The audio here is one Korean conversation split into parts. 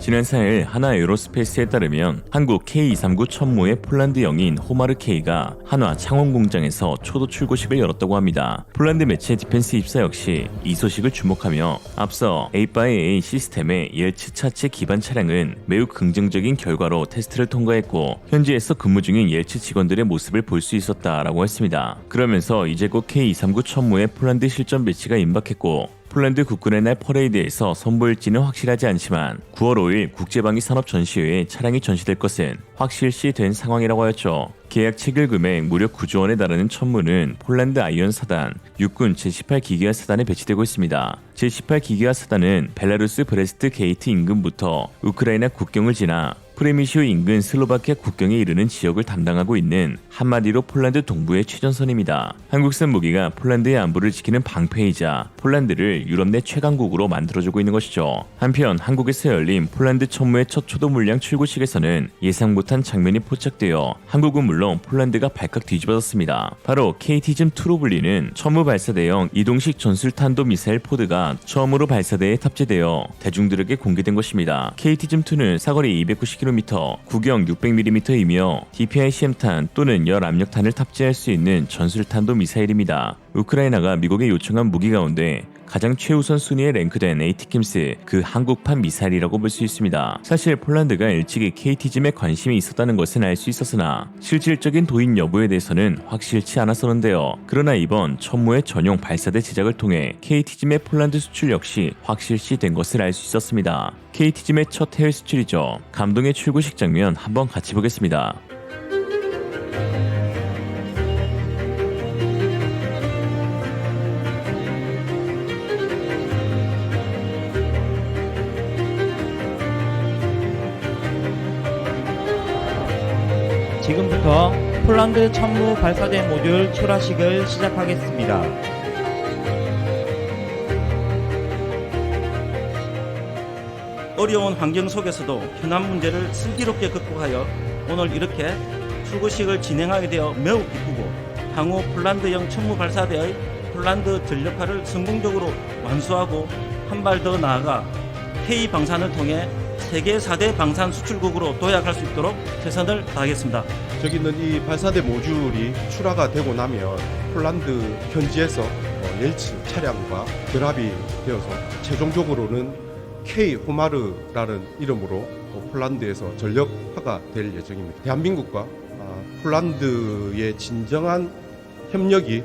지난 4일 하나 에어로스페이스에 따르면 한국 K239 천무의 폴란드영인 호마르 K가 한화 창원 공장에서 초도 출고식을 열었다고 합니다. 폴란드 매체 디펜스24 역시 이 소식을 주목하며 앞서 8x8 시스템의 옐츠 차체 기반 차량은 매우 긍정적인 결과로 테스트를 통과했고 현지에서 근무 중인 옐츠 직원들의 모습을 볼 수 있었다라고 했습니다. 그러면서 이제 곧 K239 천무의 폴란드 실전 배치가 임박했고 폴란드 국군의 날 퍼레이드에서 선보일지는 확실하지 않지만 9월 5일 국제방위 산업 전시회에 차량이 전시될 것은 확실시된 상황이라고 하였죠. 계약 체결 금액 무려 9조 원에 달하는 천무는 폴란드 아이언 사단, 육군 제18기계화 사단에 배치되고 있습니다. 제18기계화 사단은 벨라루스 브레스트 게이트 인근부터 우크라이나 국경을 지나 프레미시오 인근 슬로바키아 국경에 이르는 지역을 담당하고 있는 한마디로 폴란드 동부의 최전선입니다. 한국산 무기가 폴란드의 안보를 지키는 방패이자 폴란드를 유럽 내 최강국으로 만들어주고 있는 것이죠. 한편 한국에서 열린 폴란드 천무의 첫 초도 물량 출고식에서는 예상 못한 장면이 포착되어 한국은 물론 폴란드가 발칵 뒤집어졌습니다. 바로 KT즘-2로 불리는 천무 발사대형 이동식 전술탄도 미사일 포드가 처음으로 발사대에 탑재되어 대중들에게 공개된 것입니다. KT즘-2는 사거리 290km, 구경 600mm이며 DPI CM탄 또는 열압력탄을 탑재할 수 있는 전술탄도 미사일입니다. 우크라이나가 미국에 요청한 무기 가운데 가장 최우선 순위에 랭크된 에이티킴스, 그 한국판 미사일이라고 볼 수 있습니다. 사실 폴란드가 일찍이 KT즘에 관심이 있었다는 것은 알 수 있었으나 실질적인 도입 여부에 대해서는 확실치 않았었는데요. 그러나 이번 천무의 전용 발사대 제작을 통해 KT즘의 폴란드 수출 역시 확실시된 것을 알 수 있었습니다. KT즘의 첫 해외 수출이죠. 감동의 출고식 장면 한번 같이 보겠습니다. 지금부터 폴란드 천무 발사대 모듈 출하식을 시작하겠습니다. 어려운 환경 속에서도 현안 문제를 슬기롭게 극복하여 오늘 이렇게 출고식을 진행하게 되어 매우 기쁘고 향후 폴란드형 천무 발사대의 폴란드 전력화를 성공적으로 완수하고 한 발 더 나아가 K방산을 통해 세계 4대 방산 수출국으로 도약할 수 있도록 최선을 다하겠습니다. 저기 있는 이 발사대 모듈이 출하가 되고 나면 폴란드 현지에서 옐츠 차량과 결합이 되어서 최종적으로는 K 호마르라는 이름으로 폴란드에서 전력화가 될 예정입니다. 대한민국과 폴란드의 진정한 협력이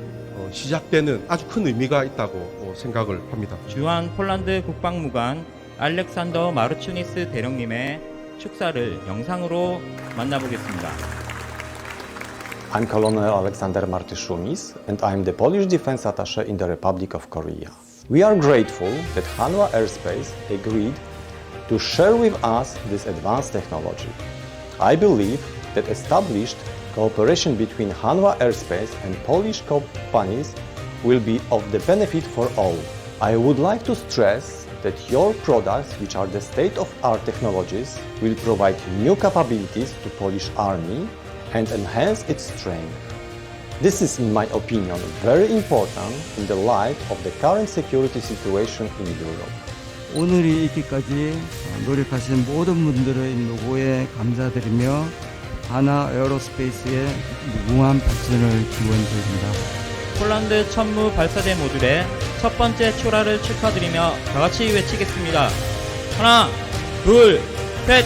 시작되는 아주 큰 의미가 있다고 생각을 합니다. 주한 폴란드 국방무관 알렉산더 마르추니스 대령님의 축사를 영상으로 만나보겠습니다. I'm Colonel Aleksander Martyszumis and I'm the Polish Defense Attaché in the Republic of Korea. We are grateful that Hanwha Aerospace agreed to share with us this advanced technology. I believe that established cooperation between Hanwha Aerospace and Polish companies will be of the benefit for all. I would like to stress that your products, which are the state-of-art technologies, will provide new capabilities to Polish Army and enhance its strength. This is, in my opinion, very important in the light of the current security situation in Europe. 오늘이 있기까지 노력하신 모든 분들의 노고에 감사드리며 하나 에어로스페이스의 무궁한 발전을 기원드립니다. 폴란드 천무 발사대 모듈의 첫 번째 출하를 축하드리며 다같이 외치겠습니다. 하나, 둘, 셋!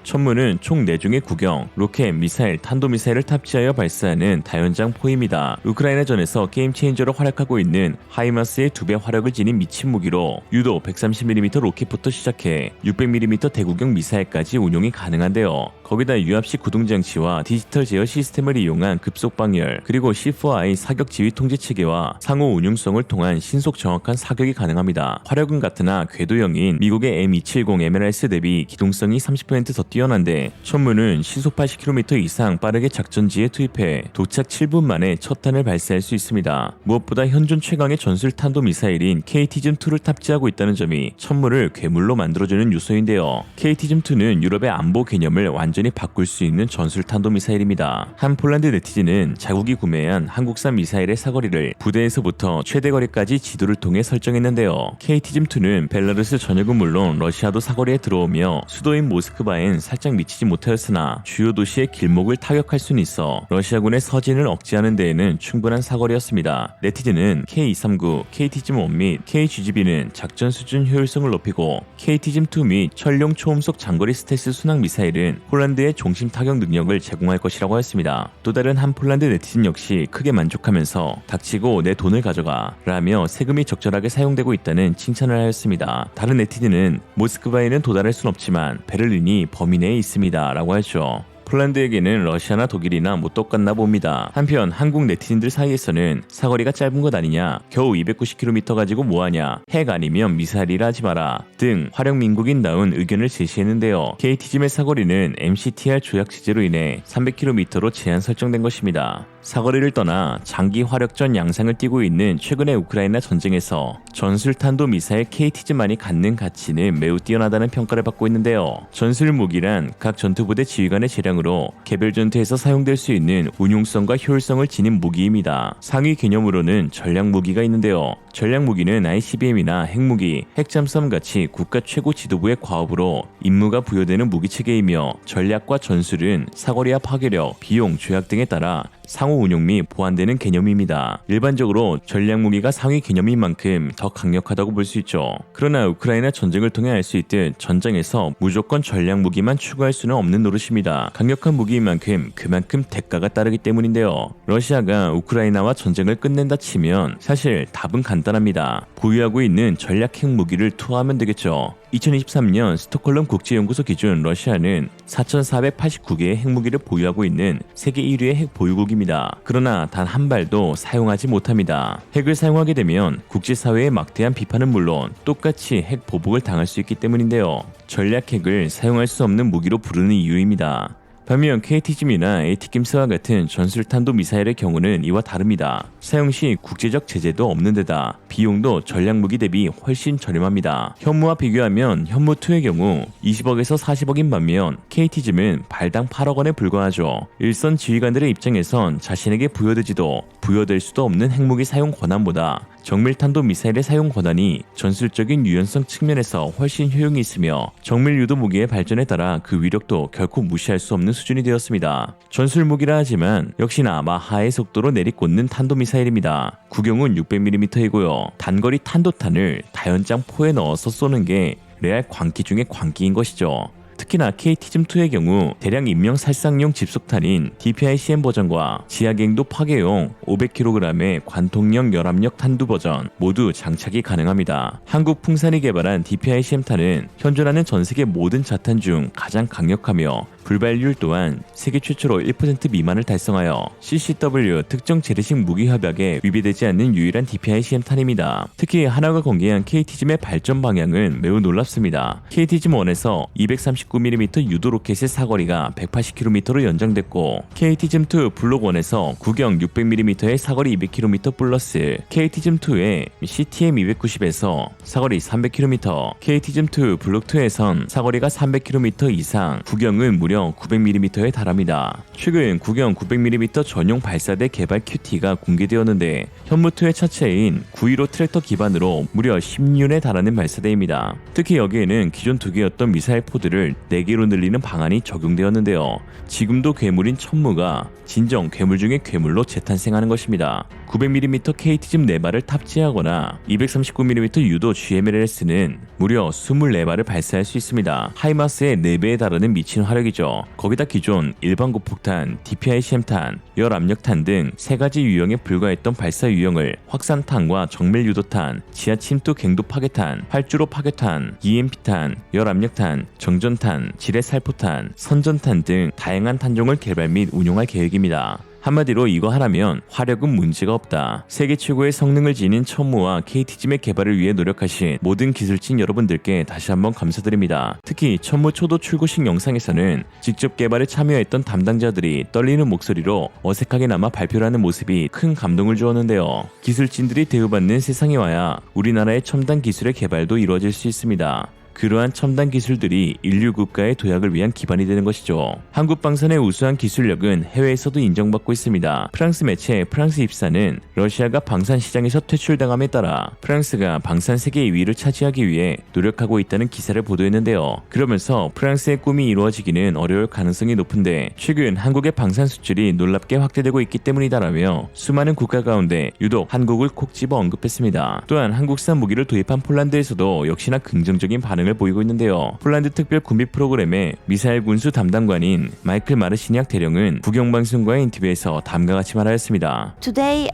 천무는 총 4종의 구경, 로켓, 미사일, 탄도미사일을 탑재하여 발사하는 다연장 포입니다. 우크라이나전에서 게임체인저로 활약하고 있는 하이마스의 2배 화력을 지닌 미친 무기로 유도 130mm 로켓부터 시작해 600mm 대구경 미사일까지 운용이 가능한데요. 거기다 유압식 구동장치와 디지털 제어 시스템을 이용한 급속 방열, 그리고 C4I 사격 지휘 통제 체계와 상호 운용성을 통한 신속 정확한 사격이 가능합니다. 화력은 같으나 궤도형인 미국의 M270 MLRS 대비 기동성이 30% 더 뛰어납니다. 뛰어난데 천무는 시속 80km 이상 빠르게 작전지에 투입해 도착 7분 만에 첫 탄을 발사할 수 있습니다. 무엇보다 현존 최강의 전술 탄도미사일인 KT즘-2를 탑재하고 있다는 점이 천무를 괴물로 만들어주는 요소인데요. KT즘-2는 유럽의 안보 개념을 완전히 바꿀 수 있는 전술 탄도미사일입니다. 한 폴란드 네티즌은 자국이 구매한 한국산 미사일의 사거리를 부대에서부터 최대 거리까지 지도를 통해 설정했는데요. KT즘-2는 벨라루스 전역은 물론 러시아도 사거리에 들어오며 수도인 모스크바엔 살짝 미치지 못하였으나 주요 도시의 길목을 타격할 수는 있어 러시아군의 서진을 억제하는 데에는 충분한 사거리였습니다. 네티즌은 K239, KT즘-1 및 KGGB는 작전 수준 효율성을 높이고 KT즘-2 및 천룡 초음속 장거리 스텔스 순항 미사일은 폴란드의 중심 타격 능력을 제공할 것이라고 했습니다. 또 다른 한 폴란드 네티즌 역시 크게 만족하면서 닥치고 내 돈을 가져가 라며 세금이 적절하게 사용되고 있다는 칭찬을 하였습니다. 다른 네티즌은 모스크바에는 도달할 순 없지만 베를린이 범위 내에 있습니다 라고 하죠. 폴란드에게는 러시아나 독일이나 못 똑같나 봅니다. 한편 한국 네티즌들 사이에서는 사거리가 짧은 것 아니냐, 겨우 290km 가지고 뭐하냐, 핵 아니면 미사일이라 하지 마라 등 화력민국인다운 의견을 제시했는데요. KT즘의 사거리는 MCTR 조약 체제로 인해 300km로 제한 설정된 것입니다. 사거리를 떠나 장기 화력전 양상을 띠고 있는 최근의 우크라이나 전쟁에서 전술탄도 미사일 KT즘만이 갖는 가치는 매우 뛰어나다는 평가를 받고 있는데요. 전술 무기란 각 전투부대 지휘관의 재량으로 개별 전투에서 사용될 수 있는 운용성과 효율성을 지닌 무기입니다. 상위 개념으로는 전략 무기가 있는데요. 전략 무기는 ICBM이나 핵무기, 핵잠수함 같이 국가 최고 지도부의 과업으로 임무가 부여되는 무기 체계이며 전략과 전술은 사거리와 파괴력, 비용, 조약 등에 따라 상호 운용 및 보완되는 개념입니다. 일반적으로 전략 무기가 상위 개념인 만큼 더 강력하다고 볼 수 있죠. 그러나 우크라이나 전쟁을 통해 알 수 있듯 전장에서 무조건 전략 무기만 추구할 수는 없는 노릇입니다. 강력한 무기인 만큼 그만큼 대가가 따르기 때문인데요. 러시아가 우크라이나와 전쟁을 끝낸다 치면 사실 답은 간단합니다. 보유하고 있는 전략 핵무기를 투하하면 되겠죠. 2023년 스톡홀름 국제연구소 기준 러시아는 4,489개의 핵무기를 보유하고 있는 세계 1위의 핵 보유국입니다. 그러나 단 한 발도 사용하지 못합니다. 핵을 사용하게 되면 국제사회의 막대한 비판은 물론 똑같이 핵 보복을 당할 수 있기 때문인데요. 전략 핵을 사용할 수 없는 무기로 부르는 이유입니다. 반면 KT즘이나 AT킴스와 같은 전술탄도 미사일의 경우는 이와 다릅니다. 사용 시 국제적 제재도 없는 데다 비용도 전략 무기 대비 훨씬 저렴합니다. 현무와 비교하면 현무2의 경우 20억에서 40억인 반면 KT즘은 발당 8억 원에 불과하죠. 일선 지휘관들의 입장에선 자신에게 부여되지도 부여될 수도 없는 핵무기 사용 권한보다 정밀탄도 미사일의 사용 권한이 전술적인 유연성 측면에서 훨씬 효용이 있으며 정밀 유도 무기의 발전에 따라 그 위력도 결코 무시할 수 없는 수준이 되었습니다. 전술 무기라 하지만 역시나 마하의 속도로 내리꽂는 탄도 미사일입니다. 구경은 600mm이고요. 단거리 탄도탄을 다연장 포에 넣어서 쏘는 게 레알 광기 중의 광기인 것이죠. 특히나 KT즘-2의 경우 대량 인명 살상용 집속탄인 DPICM 버전과 지하갱도 파괴용 500kg의 관통형 열압력 탄두 버전 모두 장착이 가능합니다. 한국 풍산이 개발한 DPICM탄은 현존하는 전세계 모든 자탄 중 가장 강력하며 불발률 또한 세계 최초로 1% 미만을 달성하여 CCW 특정 재래식 무기 협약에 위배되지 않는 유일한 DPICM탄입니다. 특히 하나가 공개한 KT즘의 발전 방향은 매우 놀랍습니다. KT즘-1에서 239mm 유도 로켓의 사거리가 180km로 연장됐고 KT즘-2 블록 1에서 구경 600mm의 사거리 200km 플러스 KT즘-2의 CTM290에서 사거리 300km, KT즘-2 블록 2에선 사거리가 300km 이상, 구경은 무려 900mm에 달합니다. 최근 구경 900mm 전용 발사대 개발 큐티가 공개되었는데 현무2의 차체인 915 트랙터 기반으로 무려 10륜에 달하는 발사대입니다. 특히 여기에는 기존 2개였던 미사일 포드를 4개로 늘리는 방안이 적용되었는데요. 지금도 괴물인 천무가 진정 괴물 중의 괴물로 재탄생하는 것입니다. 900mm KT즘 4발을 탑재하거나 239mm 유도 GMLS는 무려 24발을 발사할 수 있습니다. 하이마스의 4배에 달하는 미친 화력이죠. 거기다 기존 일반 고폭탄, DPICM탄, 열압력탄 등 3가지 유형에 불과했던 발사 유형을 확산탄과 정밀 유도탄, 지하 침투 갱도 파괴탄, 활주로 파괴탄, EMP탄, 열압력탄, 정전탄, 지뢰 살포탄, 선전탄 등 다양한 탄종을 개발 및 운용할 계획입니다. 한마디로 이거 하나면 화력은 문제가 없다. 세계 최고의 성능을 지닌 천무와 KT짐의 개발을 위해 노력하신 모든 기술진 여러분들께 다시 한번 감사드립니다. 특히 천무 초도 출고식 영상에서는 직접 개발에 참여했던 담당자들이 떨리는 목소리로 어색하게 남아 발표를 하는 모습이 큰 감동을 주었는데요. 기술진들이 대우받는 세상이 와야 우리나라의 첨단 기술의 개발도 이루어질 수 있습니다. 그러한 첨단 기술들이 인류 국가의 도약을 위한 기반이 되는 것이죠. 한국 방산의 우수한 기술력은 해외에서도 인정받고 있습니다. 프랑스 매체 프랑스 입사는 러시아가 방산 시장에서 퇴출당함에 따라 프랑스가 방산 세계 2위를 차지하기 위해 노력하고 있다는 기사를 보도했는데요. 그러면서 프랑스의 꿈이 이루어지기는 어려울 가능성이 높은데 최근 한국의 방산 수출이 놀랍게 확대되고 있기 때문이다라며 수많은 국가 가운데 유독 한국을 콕 집어 언급했습니다. 또한 한국산 무기를 도입한 폴란드에서도 역시나 긍정적인 반응을 보이고 있는데요. 폴란드 특별 군비 프로그램의 미사일 군수 담당관인 마이클 마르시니악 대령은 국영방송과의 인터뷰에서 다음과 같이 말하였습니다. Today,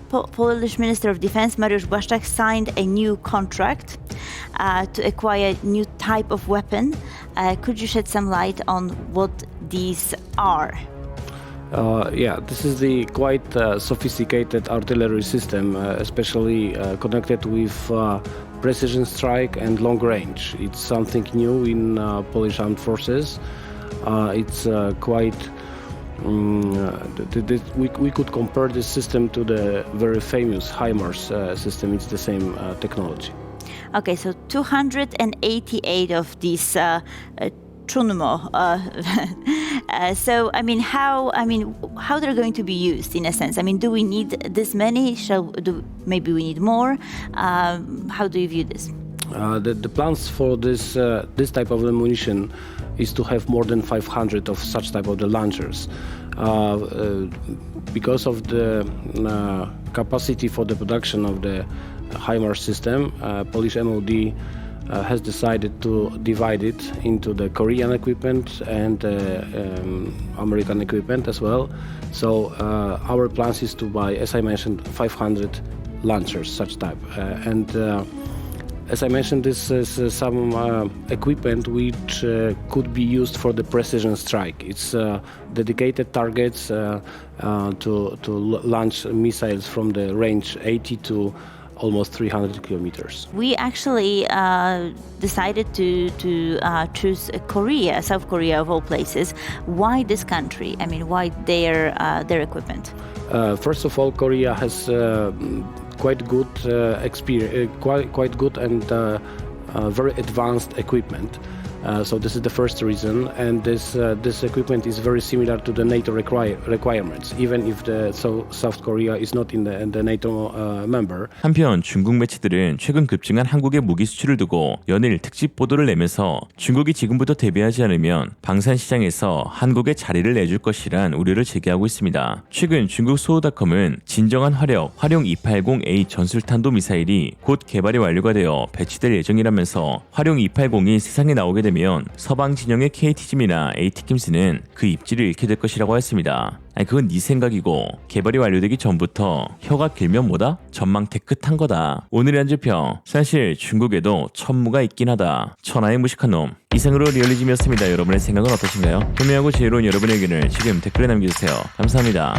Polish Minister of Defense Mariusz Błaszczak signed a new contract to acquire new type of weapon. Could you shed some light on what these are? Yeah, this is the quite sophisticated artillery system, especially connected with precision strike and long range. It's something new in Polish armed forces. It's quite. We could compare this system to the very famous HIMARS system. It's the same technology. Okay, so 288 of these Trunmo. So, how they're going to be used in a sense? Do we need this many? Maybe we need more? How do you view this? The plans for this type of ammunition is to have more than 500 of such type of the launchers. Because of the capacity for the production of the HIMARS system, Polish MOD has decided to divide it into the Korean equipment and American equipment as well. So our plans is to buy, as I mentioned, 500 launchers, such type. As I mentioned, this is some equipment which could be used for the precision strike. It's dedicated targets to launch missiles from the range 80 to almost 300 kilometers. We actually decided to choose Korea, South Korea of all places. Why this country? Why their equipment? First of all, Korea has quite good experience, quite good and very advanced equipment. So this is the first reason, and this equipment is very similar to the NATO requirements, even if South Korea is not in the NATO member. 한편 중국 매체들은 최근 급증한 한국의 무기 수출을 두고 연일 특집 보도를 내면서 중국이 지금부터 대비하지 않으면 방산 시장에서 한국의 자리를 내줄 것이란 우려를 제기하고 있습니다. 최근 중국 소우닷컴은 진정한 화력 화룡 280A 전술탄도 미사일이 곧 개발이 완료가 되어 배치될 예정이라면서 화룡 280이 세상에 나오게 되면 서방 진영의 KT짐이나 ATK임스는 그 입지를 잃게 될 것이라고 했습니다. 그건 네 생각이고 개발이 완료되기 전부터 혀가 길면 뭐다? 전망 깨끗한 거다. 오늘의 한줄평, 사실 중국에도 천무가 있긴 하다. 천하의 무식한 놈. 이상으로 리얼리즘이었습니다. 여러분의 생각은 어떠신가요? 현명하고 지혜로운 여러분의 의견을 지금 댓글에 남겨주세요. 감사합니다.